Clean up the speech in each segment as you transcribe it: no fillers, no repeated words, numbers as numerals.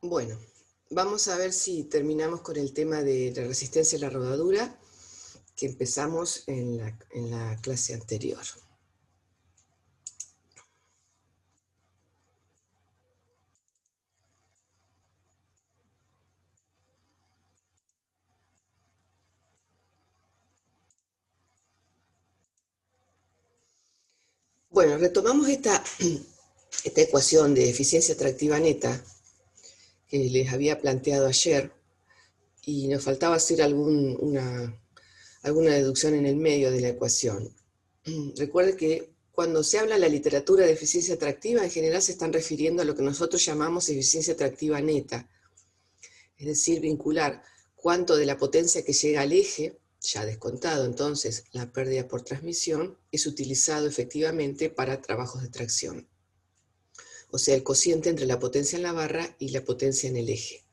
Bueno, vamos a ver si terminamos con el tema de la resistencia a la rodadura que empezamos en la clase anterior. Bueno, retomamos esta ecuación de eficiencia tractiva neta que les había planteado ayer y nos faltaba hacer alguna deducción en el medio de la ecuación. Recuerde que cuando se habla en la literatura de eficiencia tractiva, en general se están refiriendo a lo que nosotros llamamos eficiencia tractiva neta, es decir, vincular cuánto de la potencia que llega al eje, ya descontado entonces la pérdida por transmisión, es utilizado efectivamente para trabajos de tracción. O sea, el cociente entre la potencia en la barra y la potencia en el eje.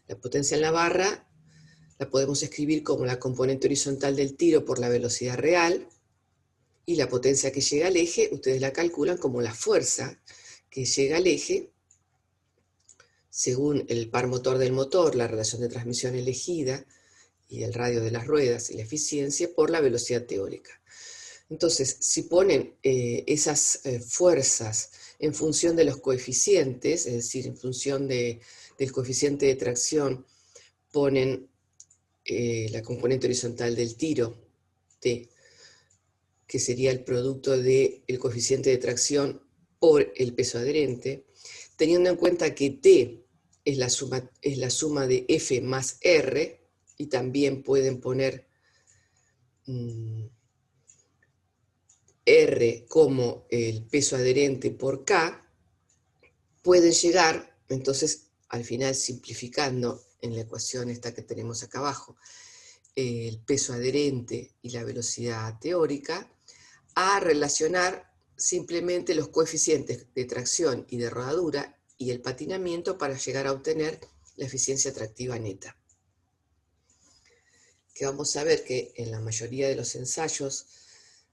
La potencia en la barra la podemos escribir como la componente horizontal del tiro por la velocidad real, y la potencia que llega al eje, ustedes la calculan como la fuerza que llega al eje según el par motor del motor, la relación de transmisión elegida y el radio de las ruedas y la eficiencia por la velocidad teórica. Entonces, si ponen esas fuerzas en función de los coeficientes, es decir, en función del coeficiente de tracción, ponen la componente horizontal del tiro, T, que sería el producto del coeficiente de tracción por el peso adherente, teniendo en cuenta que T es la suma de F más R, y también pueden poner R como el peso adherente por K, pueden llegar, entonces, al final simplificando en la ecuación esta que tenemos acá abajo, el peso adherente y la velocidad teórica, a relacionar simplemente los coeficientes de tracción y de rodadura y el patinamiento para llegar a obtener la eficiencia tractiva neta. Que vamos a ver que en la mayoría de los ensayos,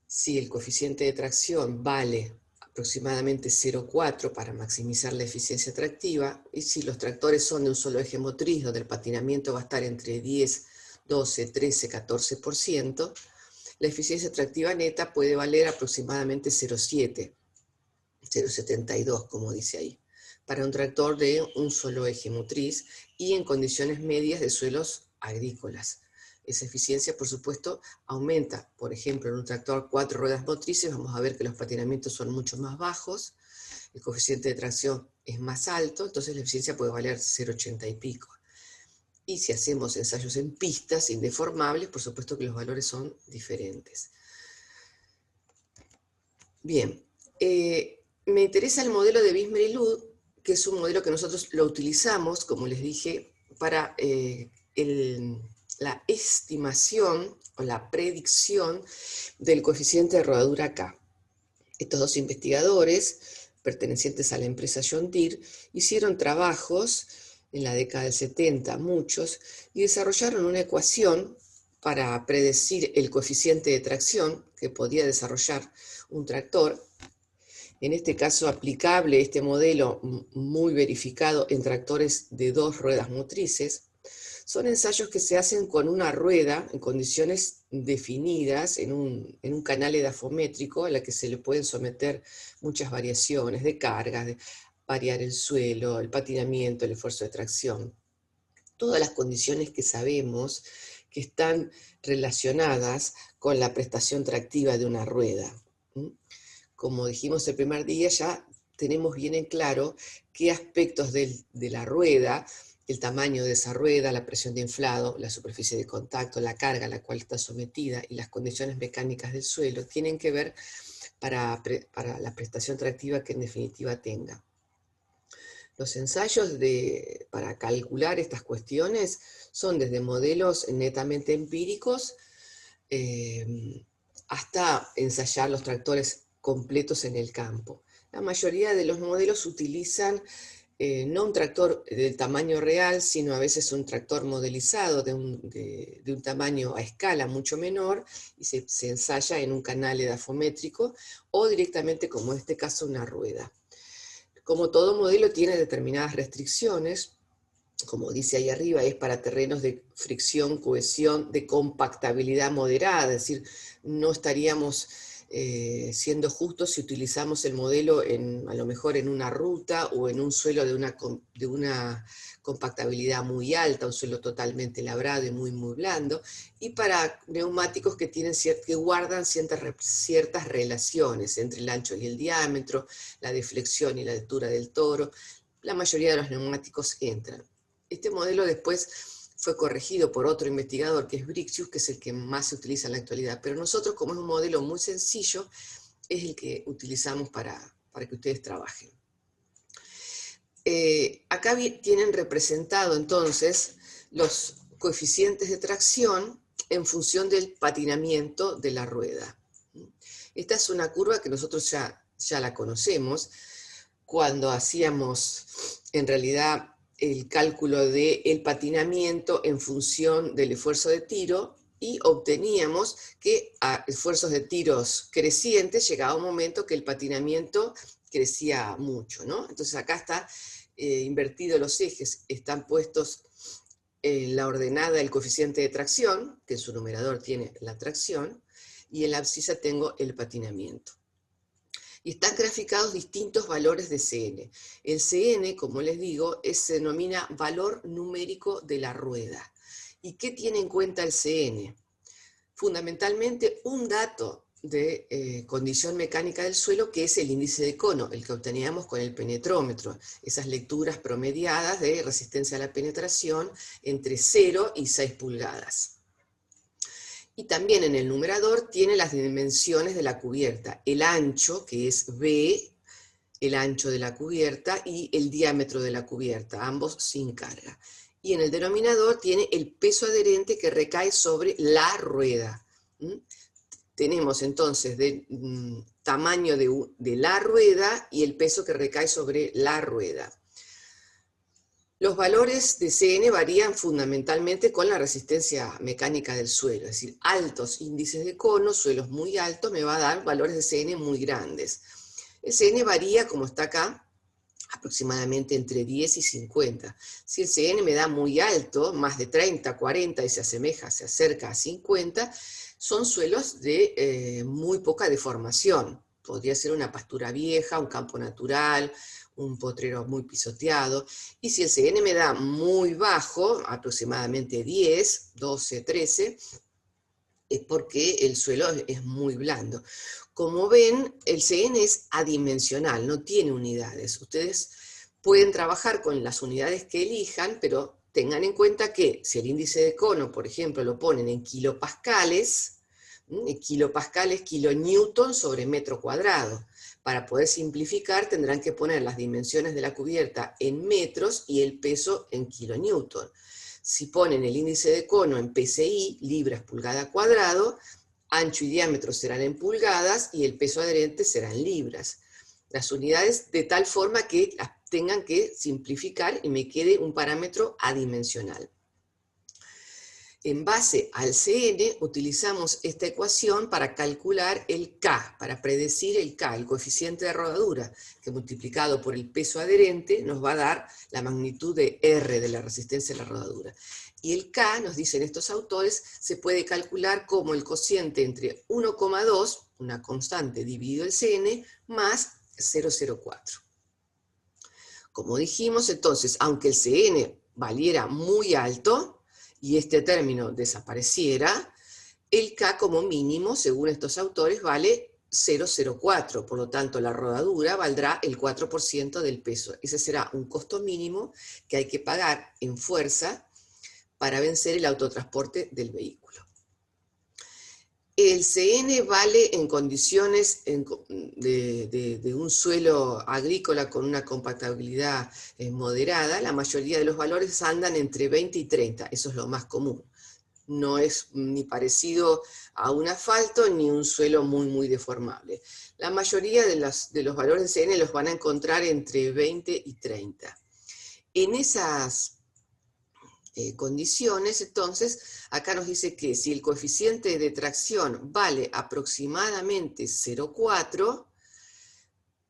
si el coeficiente de tracción vale aproximadamente 0,4 para maximizar la eficiencia tractiva, y si los tractores son de un solo eje motriz, donde el patinamiento va a estar entre 10, 12, 13, 14%, la eficiencia tractiva neta puede valer aproximadamente 0,7, 0,72, como dice ahí, para un tractor de un solo eje motriz y en condiciones medias de suelos agrícolas. Esa eficiencia, por supuesto, aumenta. Por ejemplo, en un tractor 4 ruedas motrices vamos a ver que los patinamientos son mucho más bajos, el coeficiente de tracción es más alto, entonces la eficiencia puede valer 0,80 y pico. Y si hacemos ensayos en pistas indeformables, por supuesto que los valores son diferentes. Bien, me interesa el modelo de Bismer y Lud, que es un modelo que nosotros lo utilizamos, como les dije, para la estimación o la predicción del coeficiente de rodadura K. Estos dos investigadores, pertenecientes a la empresa John Deere, hicieron trabajos en la década del 70, muchos, y desarrollaron una ecuación para predecir el coeficiente de tracción que podía desarrollar un tractor. En este caso aplicable este modelo muy verificado en tractores de 2 ruedas motrices. Son ensayos que se hacen con una rueda en condiciones definidas en un canal edafométrico a la que se le pueden someter muchas variaciones de cargas, de variar el suelo, el patinamiento, el esfuerzo de tracción. Todas las condiciones que sabemos que están relacionadas con la prestación tractiva de una rueda. Como dijimos el primer día, ya tenemos bien en claro qué aspectos de la rueda, el tamaño de esa rueda, la presión de inflado, la superficie de contacto, la carga a la cual está sometida y las condiciones mecánicas del suelo tienen que ver para la prestación tractiva que en definitiva tenga. Los ensayos para calcular estas cuestiones son desde modelos netamente empíricos hasta ensayar los tractores completos en el campo. La mayoría de los modelos utilizan no un tractor del tamaño real, sino a veces un tractor modelizado de un tamaño a escala mucho menor, y se ensaya en un canal edafométrico o directamente, como en este caso, una rueda. Como todo modelo tiene determinadas restricciones, como dice ahí arriba, es para terrenos de fricción, cohesión, de compactabilidad moderada, es decir, no estaríamos siendo justos si utilizamos el modelo a lo mejor en una ruta o en un suelo de una compactabilidad muy alta, un suelo totalmente labrado y muy, muy blando, y para neumáticos que guardan ciertas relaciones entre el ancho y el diámetro, la deflexión y la altura del toro. La mayoría de los neumáticos entran. Este modelo después fue corregido por otro investigador, que es Brixius, que es el que más se utiliza en la actualidad, pero nosotros, como es un modelo muy sencillo, es el que utilizamos para que ustedes trabajen. Acá tienen representado entonces los coeficientes de tracción en función del patinamiento de la rueda. Esta es una curva que nosotros ya la conocemos cuando hacíamos en realidad el cálculo del patinamiento en función del esfuerzo de tiro, y obteníamos que a esfuerzos de tiros crecientes llegaba un momento que el patinamiento crecía mucho, ¿no? Entonces acá está invertido los ejes, están puestos en la ordenada del coeficiente de tracción, que en su numerador tiene la tracción, y en la abscisa tengo el patinamiento. Y están graficados distintos valores de CN. El CN, como les digo, se denomina valor numérico de la rueda. ¿Y qué tiene en cuenta el CN? Fundamentalmente un dato de condición mecánica del suelo, que es el índice de cono, el que obteníamos con el penetrómetro, esas lecturas promediadas de resistencia a la penetración entre 0 y 6 pulgadas. Y también en el numerador tiene las dimensiones de la cubierta, el ancho, que es B, el ancho de la cubierta, y el diámetro de la cubierta, ambos sin carga. Y en el denominador tiene el peso adherente que recae sobre la rueda. Tenemos entonces tamaño de la rueda y el peso que recae sobre la rueda. Los valores de CN varían fundamentalmente con la resistencia mecánica del suelo, es decir, altos índices de cono, suelos muy altos, me va a dar valores de CN muy grandes. El CN varía, como está acá, aproximadamente entre 10 y 50. Si el CN me da muy alto, más de 30, 40, y se acerca a 50, son suelos de muy poca deformación. Podría ser una pastura vieja, un campo natural, un potrero muy pisoteado. Y si el CN me da muy bajo, aproximadamente 10, 12, 13, es porque el suelo es muy blando. Como ven, el CN es adimensional, no tiene unidades. Ustedes pueden trabajar con las unidades que elijan, pero tengan en cuenta que si el índice de cono, por ejemplo, lo ponen en kilopascales, kilonewton sobre metro cuadrado. Para poder simplificar tendrán que poner las dimensiones de la cubierta en metros y el peso en kilonewton. Si ponen el índice de cono en PSI, libras pulgada cuadrado, ancho y diámetro serán en pulgadas y el peso adherente será en libras. Las unidades de tal forma que las tengan que simplificar y me quede un parámetro adimensional. En base al CN utilizamos esta ecuación para calcular el K, para predecir el K, el coeficiente de rodadura, que multiplicado por el peso adherente nos va a dar la magnitud de R de la resistencia a la rodadura. Y el K, nos dicen estos autores, se puede calcular como el cociente entre 1,2, una constante, dividido el CN, más 0,04. Como dijimos, entonces, aunque el CN valiera muy alto, y este término desapareciera, el K como mínimo, según estos autores, vale 0,04, por lo tanto la rodadura valdrá el 4% del peso. Ese será un costo mínimo que hay que pagar en fuerza para vencer el autotransporte del vehículo. El CN vale en condiciones de un suelo agrícola con una compactabilidad moderada. La mayoría de los valores andan entre 20 y 30, eso es lo más común. No es ni parecido a un asfalto ni un suelo muy, muy deformable. La mayoría de los valores de CN los van a encontrar entre 20 y 30. En esas condiciones, entonces, acá nos dice que si el coeficiente de tracción vale aproximadamente 0,4,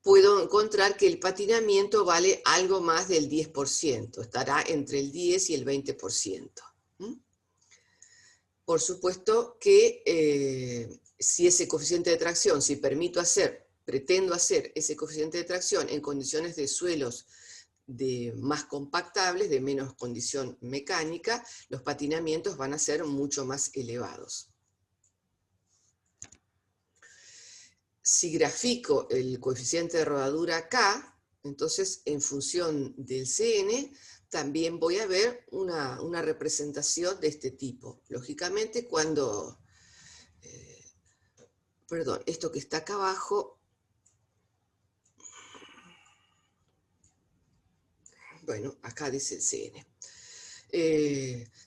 puedo encontrar que el patinamiento vale algo más del 10%, estará entre el 10 y el 20%. Por supuesto que si ese coeficiente de tracción, si pretendo hacer ese coeficiente de tracción en condiciones de suelos más compactables, de menos condición mecánica, los patinamientos van a ser mucho más elevados. Si grafico el coeficiente de rodadura K, entonces en función del CN, también voy a ver una representación de este tipo. Lógicamente cuando, esto que está acá abajo, bueno, acá dice el CN.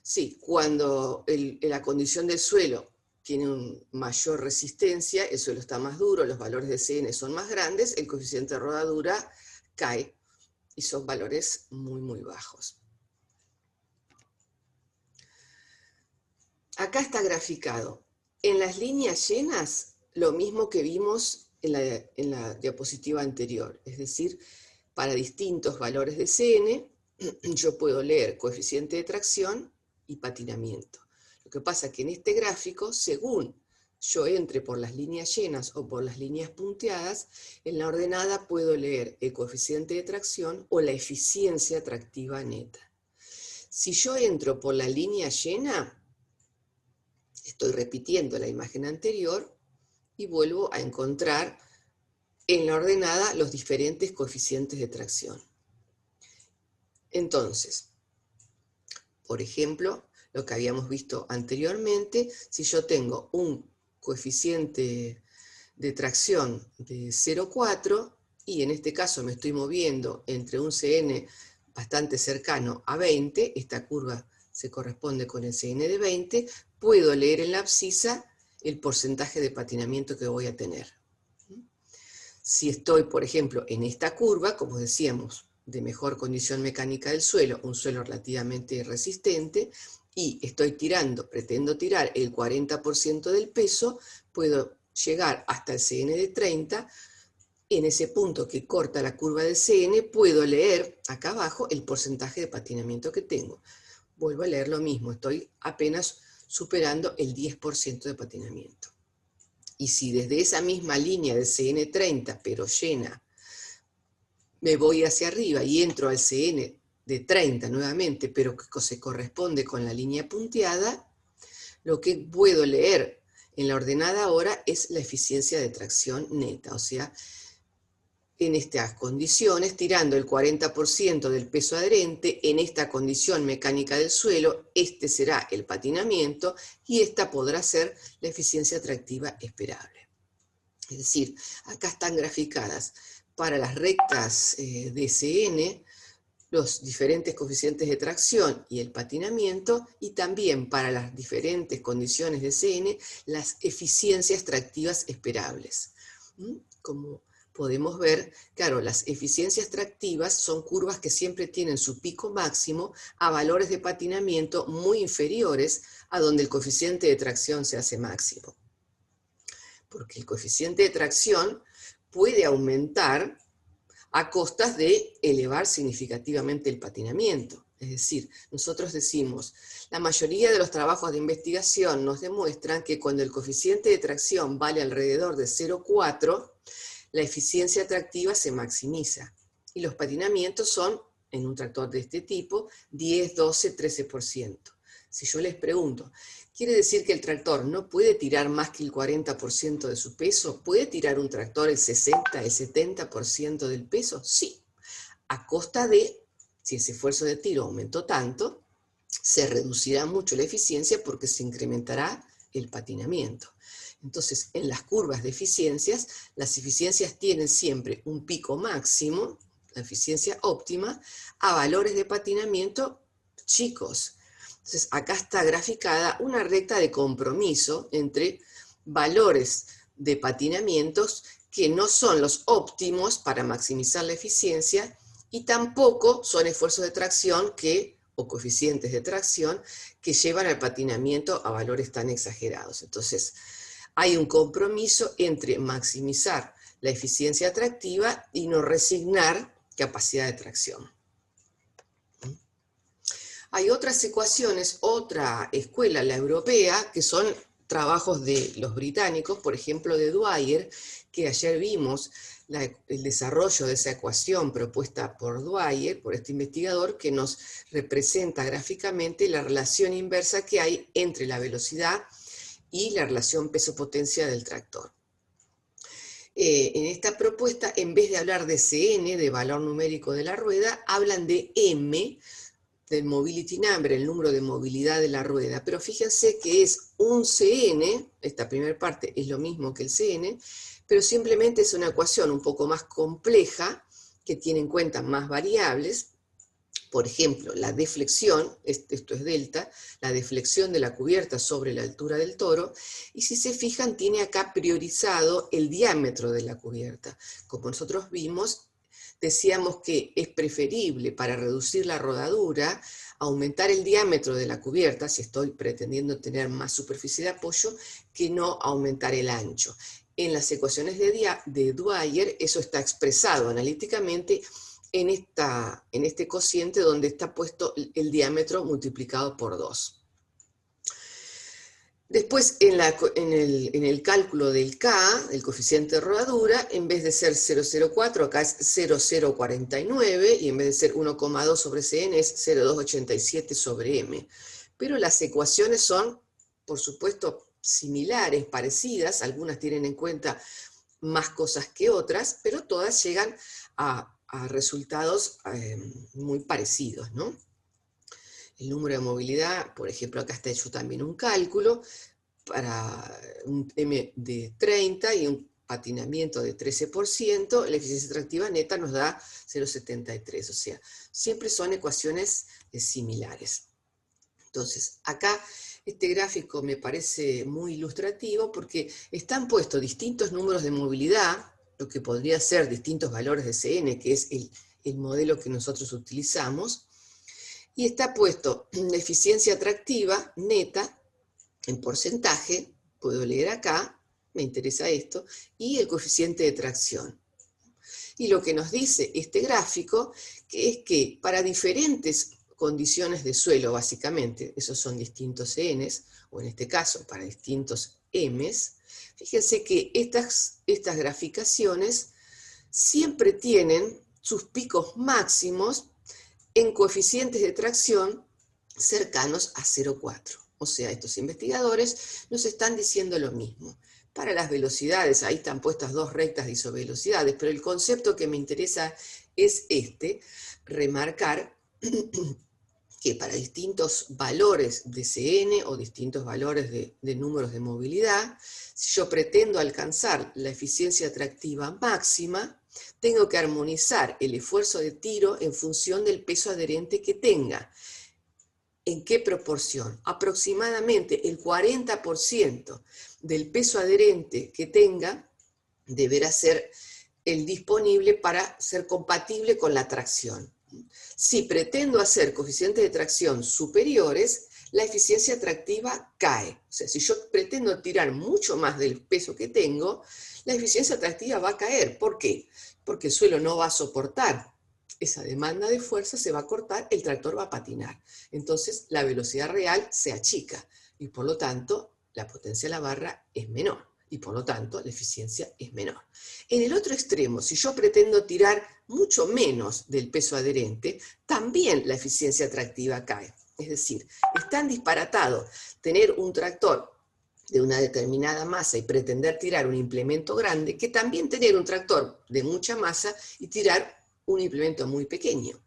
Sí, cuando la condición del suelo tiene una mayor resistencia, el suelo está más duro, los valores de CN son más grandes, el coeficiente de rodadura cae y son valores muy, muy bajos. Acá está graficado. En las líneas llenas, lo mismo que vimos en la diapositiva anterior, es decir, para distintos valores de CN, yo puedo leer coeficiente de tracción y patinamiento. Lo que pasa es que en este gráfico, según yo entre por las líneas llenas o por las líneas punteadas, en la ordenada puedo leer el coeficiente de tracción o la eficiencia tractiva neta. Si yo entro por la línea llena, estoy repitiendo la imagen anterior y vuelvo a encontrar en la ordenada los diferentes coeficientes de tracción. Entonces, por ejemplo, lo que habíamos visto anteriormente, si yo tengo un coeficiente de tracción de 0,4 y en este caso me estoy moviendo entre un CN bastante cercano a 20, esta curva se corresponde con el CN de 20, puedo leer en la abscisa el porcentaje de patinamiento que voy a tener. Si estoy, por ejemplo, en esta curva, como decíamos, de mejor condición mecánica del suelo, un suelo relativamente resistente, y pretendo tirar el 40% del peso, puedo llegar hasta el CN de 30, en ese punto que corta la curva del CN, puedo leer acá abajo el porcentaje de patinamiento que tengo. Vuelvo a leer lo mismo, estoy apenas superando el 10% de patinamiento. Y si desde esa misma línea del CN30, pero llena, me voy hacia arriba y entro al CN de 30 nuevamente, pero que se corresponde con la línea punteada, lo que puedo leer en la ordenada ahora es la eficiencia de tracción neta, o sea, en estas condiciones, tirando el 40% del peso adherente, en esta condición mecánica del suelo, este será el patinamiento y esta podrá ser la eficiencia tractiva esperable. Es decir, acá están graficadas para las rectas de CN los diferentes coeficientes de tracción y el patinamiento, y también para las diferentes condiciones de CN, las eficiencias tractivas esperables. Como podemos ver, claro, las eficiencias tractivas son curvas que siempre tienen su pico máximo a valores de patinamiento muy inferiores a donde el coeficiente de tracción se hace máximo. Porque el coeficiente de tracción puede aumentar a costas de elevar significativamente el patinamiento. Es decir, nosotros decimos, la mayoría de los trabajos de investigación nos demuestran que cuando el coeficiente de tracción vale alrededor de 0,4, la eficiencia tractiva se maximiza. Y los patinamientos son, en un tractor de este tipo, 10, 12, 13%. Si yo les pregunto, ¿quiere decir que el tractor no puede tirar más que el 40% de su peso? ¿Puede tirar un tractor el 60, el 70% del peso? Sí, a costa de, si ese esfuerzo de tiro aumentó tanto, se reducirá mucho la eficiencia porque se incrementará el patinamiento. Entonces, en las curvas de eficiencias, las eficiencias tienen siempre un pico máximo, la eficiencia óptima, a valores de patinamiento chicos. Entonces, acá está graficada una recta de compromiso entre valores de patinamientos que no son los óptimos para maximizar la eficiencia y tampoco son esfuerzos de tracción o coeficientes de tracción que llevan al patinamiento a valores tan exagerados. Entonces, hay un compromiso entre maximizar la eficiencia tractiva y no resignar capacidad de tracción. Hay otras ecuaciones, otra escuela, la europea, que son trabajos de los británicos, por ejemplo de Dwyer, que ayer vimos el desarrollo de esa ecuación propuesta por Dwyer, por este investigador, que nos representa gráficamente la relación inversa que hay entre la velocidad y la relación peso-potencia del tractor. En esta propuesta, en vez de hablar de Cn, de valor numérico de la rueda, hablan de M, del mobility number, el número de movilidad de la rueda, pero fíjense que es un Cn, esta primera parte es lo mismo que el Cn, pero simplemente es una ecuación un poco más compleja, que tiene en cuenta más variables. Por ejemplo, la deflexión, esto es delta, la deflexión de la cubierta sobre la altura del toro, y si se fijan tiene acá priorizado el diámetro de la cubierta. Como nosotros vimos, decíamos que es preferible para reducir la rodadura aumentar el diámetro de la cubierta, si estoy pretendiendo tener más superficie de apoyo, que no aumentar el ancho. En las ecuaciones de Dwyer eso está expresado analíticamente en este cociente donde está puesto el diámetro multiplicado por 2. Después, en el cálculo del K, el coeficiente de rodadura, en vez de ser 0,04, acá es 0,049, y en vez de ser 1,2 sobre Cn es 0,287 sobre M. Pero las ecuaciones son, por supuesto, similares, parecidas, algunas tienen en cuenta más cosas que otras, pero todas llegan a resultados muy parecidos, ¿no? El número de movilidad, por ejemplo, acá está hecho también un cálculo para un M de 30 y un patinamiento de 13%, la eficiencia tractiva neta nos da 0,73, o sea, siempre son ecuaciones similares. Entonces, acá este gráfico me parece muy ilustrativo porque están puestos distintos números de movilidad, lo que podría ser distintos valores de Cn, que es el modelo que nosotros utilizamos, y está puesto la eficiencia tractiva neta en porcentaje, puedo leer acá, me interesa esto, y el coeficiente de tracción. Y lo que nos dice este gráfico que es que para diferentes condiciones de suelo, básicamente, esos son distintos Ns, o en este caso para distintos Ms, fíjense que estas graficaciones siempre tienen sus picos máximos en coeficientes de tracción cercanos a 0,4. O sea, estos investigadores nos están diciendo lo mismo. Para las velocidades, ahí están puestas dos rectas de isovelocidades, pero el concepto que me interesa es remarcar que para distintos valores de Cn o distintos valores de números de movilidad, si yo pretendo alcanzar la eficiencia tractiva máxima, tengo que armonizar el esfuerzo de tiro en función del peso adherente que tenga. ¿En qué proporción? Aproximadamente el 40% del peso adherente que tenga deberá ser el disponible para ser compatible con la tracción. Si pretendo hacer coeficientes de tracción superiores, la eficiencia tractiva cae. O sea, si yo pretendo tirar mucho más del peso que tengo, la eficiencia tractiva va a caer. ¿Por qué? Porque el suelo no va a soportar esa demanda de fuerza, se va a cortar, el tractor va a patinar. Entonces la velocidad real se achica y por lo tanto la potencia de la barra es menor y por lo tanto la eficiencia es menor. En el otro extremo, si yo pretendo tirar mucho menos del peso adherente, también la eficiencia tractiva cae. Es decir, es tan disparatado tener un tractor de una determinada masa y pretender tirar un implemento grande, que también tener un tractor de mucha masa y tirar un implemento muy pequeño.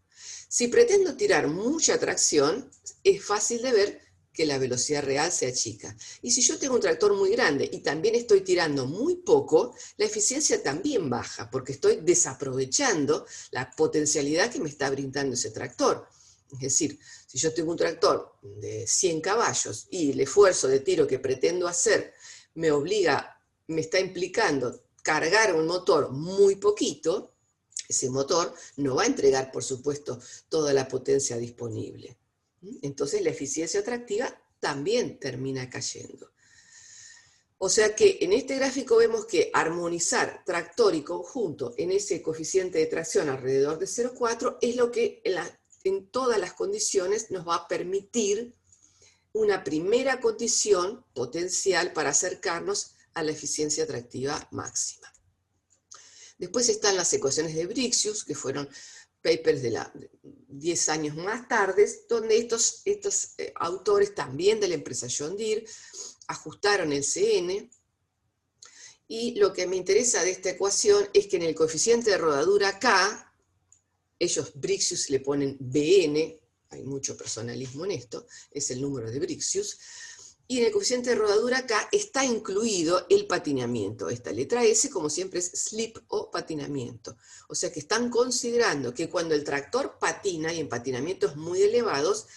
Si pretendo tirar mucha tracción, es fácil de ver que la velocidad real se achica. Y si yo tengo un tractor muy grande y también estoy tirando muy poco, la eficiencia también baja, porque estoy desaprovechando la potencialidad que me está brindando ese tractor. Es decir, si yo tengo un tractor de 100 caballos y el esfuerzo de tiro que pretendo hacer me está implicando cargar un motor muy poquito, ese motor no va a entregar, por supuesto, toda la potencia disponible. Entonces la eficiencia tractiva también termina cayendo. O sea que en este gráfico vemos que armonizar tractor y conjunto en ese coeficiente de tracción alrededor de 0,4 es lo que en todas las condiciones nos va a permitir una primera condición potencial para acercarnos a la eficiencia tractiva máxima. Después están las ecuaciones de Brixius, que fueron papers de 10 años más tarde, donde estos autores también de la empresa John Deere ajustaron el CN, y lo que me interesa de esta ecuación es que en el coeficiente de rodadura K, ellos Brixius le ponen BN, hay mucho personalismo en esto, es el número de Brixius, y en el coeficiente de rodadura K está incluido el patinamiento. Esta letra S, como siempre, es slip o patinamiento. O sea que están considerando que cuando el tractor patina, y en patinamientos muy elevados,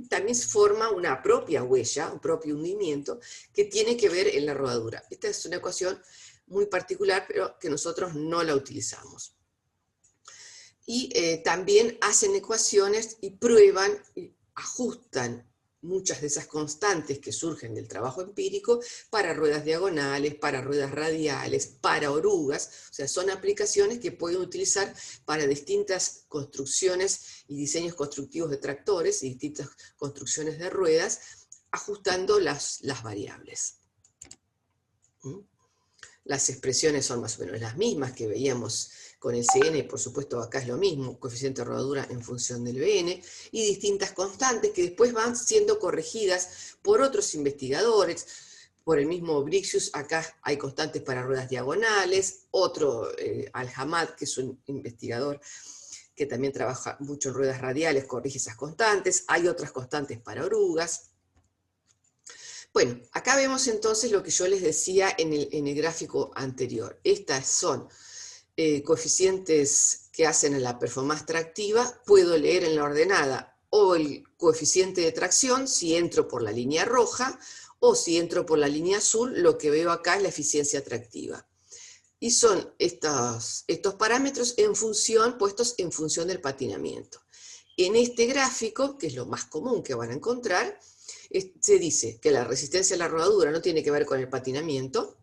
también se forma una propia huella, un propio hundimiento, que tiene que ver en la rodadura. Esta es una ecuación muy particular, pero que nosotros no la utilizamos. Y también hacen ecuaciones y prueban, y ajustan muchas de esas constantes que surgen del trabajo empírico para ruedas diagonales, para ruedas radiales, para orugas. O sea, son aplicaciones que pueden utilizar para distintas construcciones y diseños constructivos de tractores y distintas construcciones de ruedas, ajustando las variables. Las expresiones son más o menos las mismas que veíamos con el CN, por supuesto acá es lo mismo, coeficiente de rodadura en función del BN, y distintas constantes que después van siendo corregidas por otros investigadores, por el mismo Brixius. Acá hay constantes para ruedas diagonales, otro, Al-Hamad, que es un investigador que también trabaja mucho en ruedas radiales, corrige esas constantes, hay otras constantes para orugas. Bueno, acá vemos entonces lo que yo les decía en el gráfico anterior. Estas son coeficientes que hacen a la performance tractiva. Puedo leer en la ordenada o el coeficiente de tracción si entro por la línea roja, o si entro por la línea azul, lo que veo acá es la eficiencia tractiva. Y son estos parámetros puestos en función del patinamiento. En este gráfico, que es lo más común que van a encontrar, se dice que la resistencia a la rodadura no tiene que ver con el patinamiento,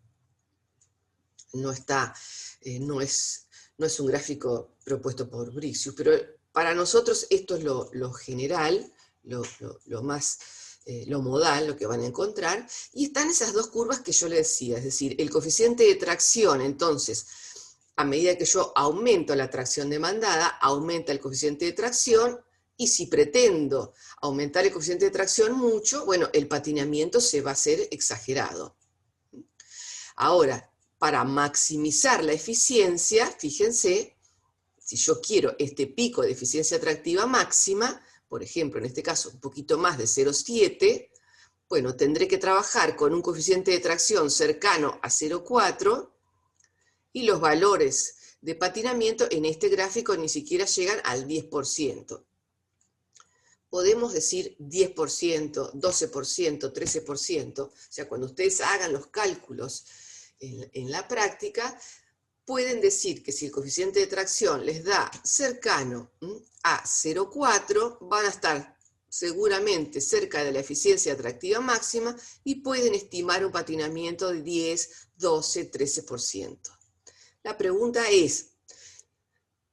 no es un gráfico propuesto por Brixius, pero para nosotros esto es lo general, lo modal, lo que van a encontrar, y están esas dos curvas que yo les decía, es decir, el coeficiente de tracción. Entonces, a medida que yo aumento la tracción demandada, aumenta el coeficiente de tracción, y si pretendo aumentar el coeficiente de tracción mucho, bueno, el patinamiento se va a hacer exagerado. Ahora, para maximizar la eficiencia, fíjense, si yo quiero este pico de eficiencia tractiva máxima, por ejemplo, en este caso, un poquito más de 0,7, bueno, tendré que trabajar con un coeficiente de tracción cercano a 0,4, y los valores de patinamiento en este gráfico ni siquiera llegan al 10%. Podemos decir 10%, 12%, 13%, o sea, cuando ustedes hagan los cálculos en la práctica, pueden decir que si el coeficiente de tracción les da cercano a 0,4, van a estar seguramente cerca de la eficiencia tractiva máxima, y pueden estimar un patinamiento de 10, 12, 13%. La pregunta es,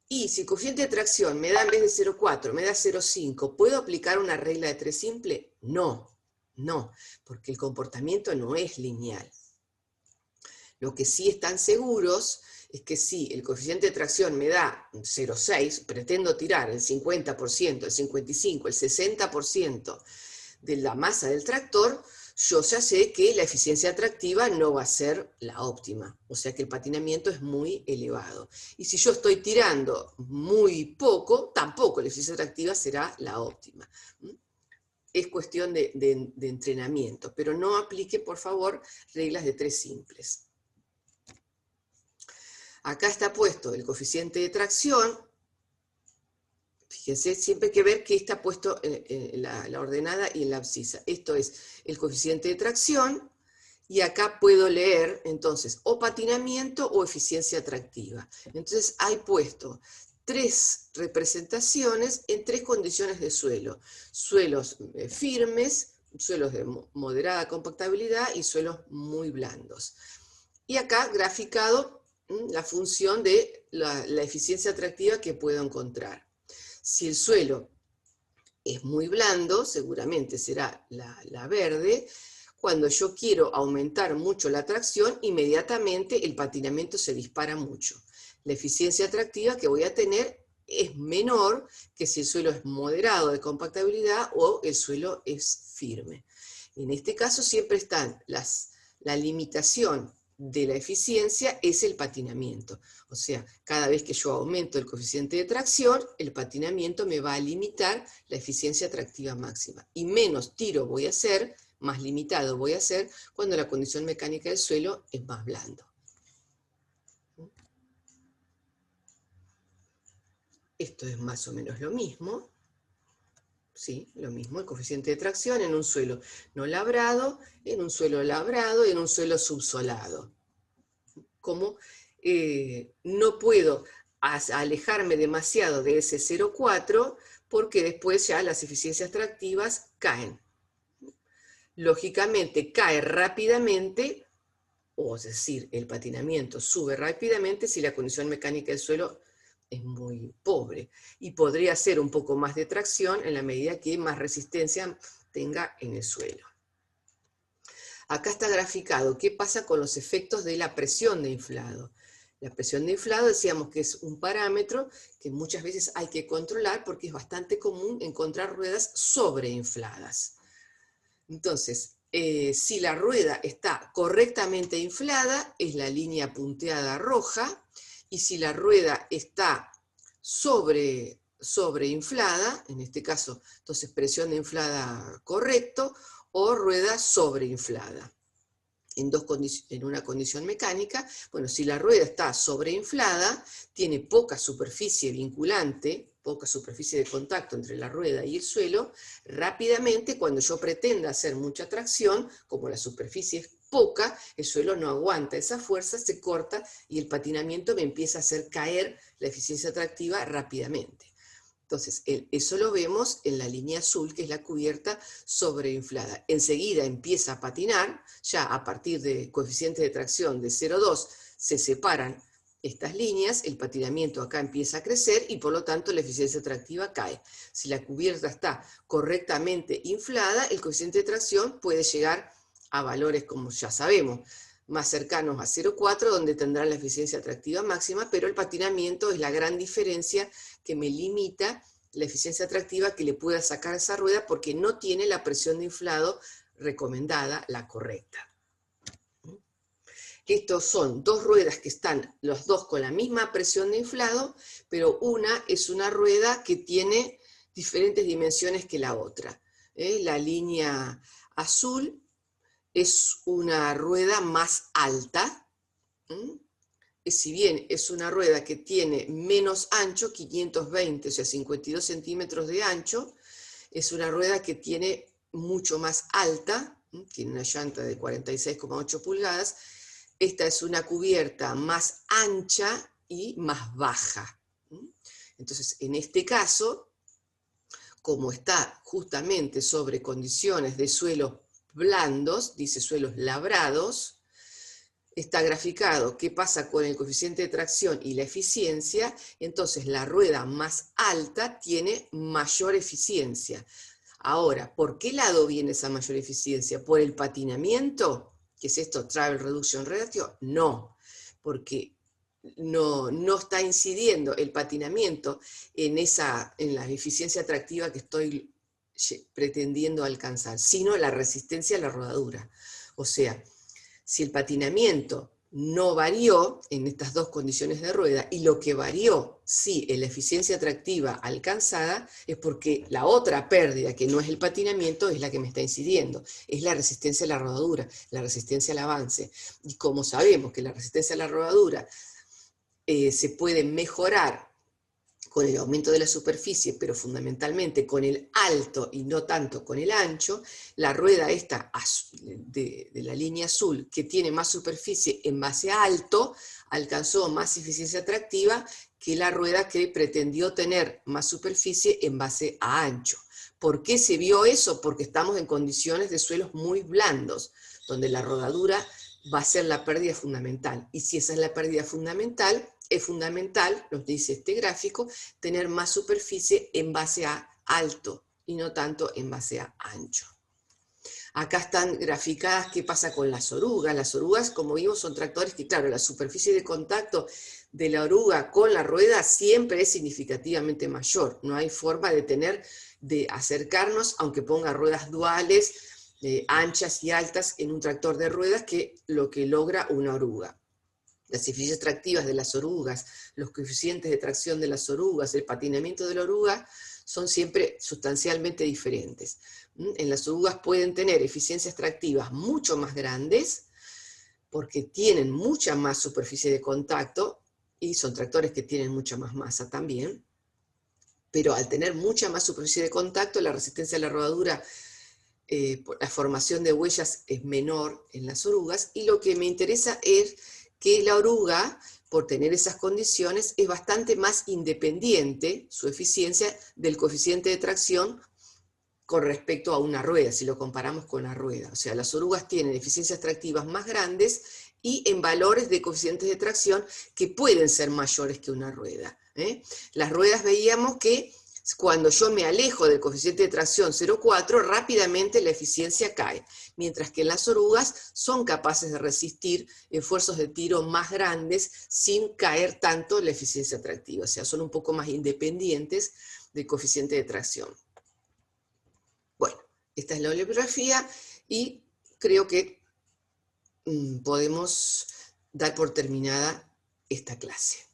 ¿y si el coeficiente de tracción me da, en vez de 0,4, me da 0,5, ¿puedo aplicar una regla de 3 simple? No, porque el comportamiento no es lineal. Lo que sí están seguros es que si el coeficiente de tracción me da 0,6, pretendo tirar el 50%, el 55%, el 60% de la masa del tractor, yo ya sé que la eficiencia tractiva no va a ser la óptima, o sea que el patinamiento es muy elevado. Y si yo estoy tirando muy poco, tampoco la eficiencia tractiva será la óptima. Es cuestión de entrenamiento, pero no aplique, por favor, reglas de 3 simples. Acá está puesto el coeficiente de tracción. Fíjense, siempre hay que ver que está puesto en la ordenada y en la abscisa. Esto es el coeficiente de tracción, y acá puedo leer, entonces, o patinamiento o eficiencia tractiva. Entonces, hay puesto 3 representaciones en 3 condiciones de suelo. Suelos firmes, suelos de moderada compactabilidad y suelos muy blandos. Y acá graficado la función de la eficiencia atractiva que puedo encontrar. Si el suelo es muy blando, seguramente será la verde. Cuando yo quiero aumentar mucho la tracción, inmediatamente el patinamiento se dispara mucho. La eficiencia atractiva que voy a tener es menor que si el suelo es moderado de compactabilidad o el suelo es firme. En este caso siempre están la limitación de la eficiencia es el patinamiento. O sea, cada vez que yo aumento el coeficiente de tracción, el patinamiento me va a limitar la eficiencia atractiva máxima. Y menos tiro voy a hacer, más limitado voy a hacer, cuando la condición mecánica del suelo es más blando. Esto es más o menos lo mismo. Sí, lo mismo, el coeficiente de tracción en un suelo no labrado, en un suelo labrado y en un suelo subsolado. Como no puedo alejarme demasiado de ese 0,4 porque después ya las eficiencias tractivas caen. Lógicamente cae rápidamente, o es decir, el patinamiento sube rápidamente si la condición mecánica del suelo es muy pobre, y podría hacer un poco más de tracción en la medida que más resistencia tenga en el suelo. Acá está graficado qué pasa con los efectos de la presión de inflado. La presión de inflado decíamos que es un parámetro que muchas veces hay que controlar porque es bastante común encontrar ruedas sobreinfladas. Entonces, si la rueda está correctamente inflada, es la línea punteada roja, y si la rueda está sobreinflada, en este caso, entonces presión de inflada correcto, o rueda sobreinflada. En una condición mecánica, bueno, si la rueda está sobreinflada, tiene poca superficie vinculante, poca superficie de contacto entre la rueda y el suelo, rápidamente cuando yo pretenda hacer mucha tracción, como la superficie es poca, el suelo no aguanta esa fuerza, se corta y el patinamiento me empieza a hacer caer la eficiencia atractiva rápidamente. Entonces, eso lo vemos en la línea azul, que es la cubierta sobreinflada. Enseguida empieza a patinar, ya a partir de coeficiente de tracción de 0,2 se separan estas líneas, el patinamiento acá empieza a crecer y por lo tanto la eficiencia atractiva cae. Si la cubierta está correctamente inflada, el coeficiente de tracción puede llegar a valores, como ya sabemos, más cercanos a 0,4, donde tendrá la eficiencia atractiva máxima, pero el patinamiento es la gran diferencia que me limita la eficiencia atractiva que le pueda sacar a esa rueda porque no tiene la presión de inflado recomendada, la correcta. Estos son dos ruedas que están los dos con la misma presión de inflado, pero una es una rueda que tiene diferentes dimensiones que la otra. La línea azul es una rueda más alta, si bien es una rueda que tiene menos ancho, 520, o sea 52 centímetros de ancho, es una rueda que tiene mucho más alta, tiene una llanta de 46,8 pulgadas, esta es una cubierta más ancha y más baja. Entonces, en este caso, como está justamente sobre condiciones de suelos blandos, dice suelos labrados, está graficado qué pasa con el coeficiente de tracción y la eficiencia, entonces la rueda más alta tiene mayor eficiencia. Ahora, ¿por qué lado viene esa mayor eficiencia? ¿Por el patinamiento? ¿Qué es esto? ¿Travel Reduction Ratio? No, porque no está incidiendo el patinamiento en la eficiencia atractiva que estoy pretendiendo alcanzar, sino la resistencia a la rodadura. O sea, si el patinamiento no varió en estas dos condiciones de rueda, y lo que varió, sí, en la eficiencia atractiva alcanzada, es porque la otra pérdida, que no es el patinamiento, es la que me está incidiendo, es la resistencia a la rodadura, la resistencia al avance. Y como sabemos que la resistencia a la rodadura se puede mejorar con el aumento de la superficie, pero fundamentalmente con el alto y no tanto con el ancho, la rueda esta de la línea azul, que tiene más superficie en base a alto, alcanzó más eficiencia atractiva que la rueda que pretendió tener más superficie en base a ancho. ¿Por qué se vio eso? Porque estamos en condiciones de suelos muy blandos, donde la rodadura va a ser la pérdida fundamental. Y si esa es la pérdida fundamental, es fundamental, nos dice este gráfico, tener más superficie en base a alto y no tanto en base a ancho. Acá están graficadas qué pasa con las orugas. Las orugas, como vimos, son tractores que, claro, la superficie de contacto de la oruga con la rueda siempre es significativamente mayor. No hay forma de acercarnos, aunque ponga ruedas duales, anchas y altas en un tractor de ruedas, que lo que logra una oruga. Las eficiencias tractivas de las orugas, los coeficientes de tracción de las orugas, el patinamiento de la oruga, son siempre sustancialmente diferentes. En las orugas pueden tener eficiencias tractivas mucho más grandes, porque tienen mucha más superficie de contacto, y son tractores que tienen mucha más masa también, pero al tener mucha más superficie de contacto, la resistencia a la rodadura, la formación de huellas es menor en las orugas, y lo que me interesa es que la oruga, por tener esas condiciones, es bastante más independiente, su eficiencia, del coeficiente de tracción con respecto a una rueda, si lo comparamos con la rueda. O sea, las orugas tienen eficiencias tractivas más grandes y en valores de coeficientes de tracción que pueden ser mayores que una rueda. Las ruedas veíamos que cuando yo me alejo del coeficiente de tracción 0,4, rápidamente la eficiencia cae, mientras que las orugas son capaces de resistir esfuerzos de tiro más grandes sin caer tanto la eficiencia tractiva, o sea, son un poco más independientes del coeficiente de tracción. Bueno, esta es la bibliografía y creo que podemos dar por terminada esta clase.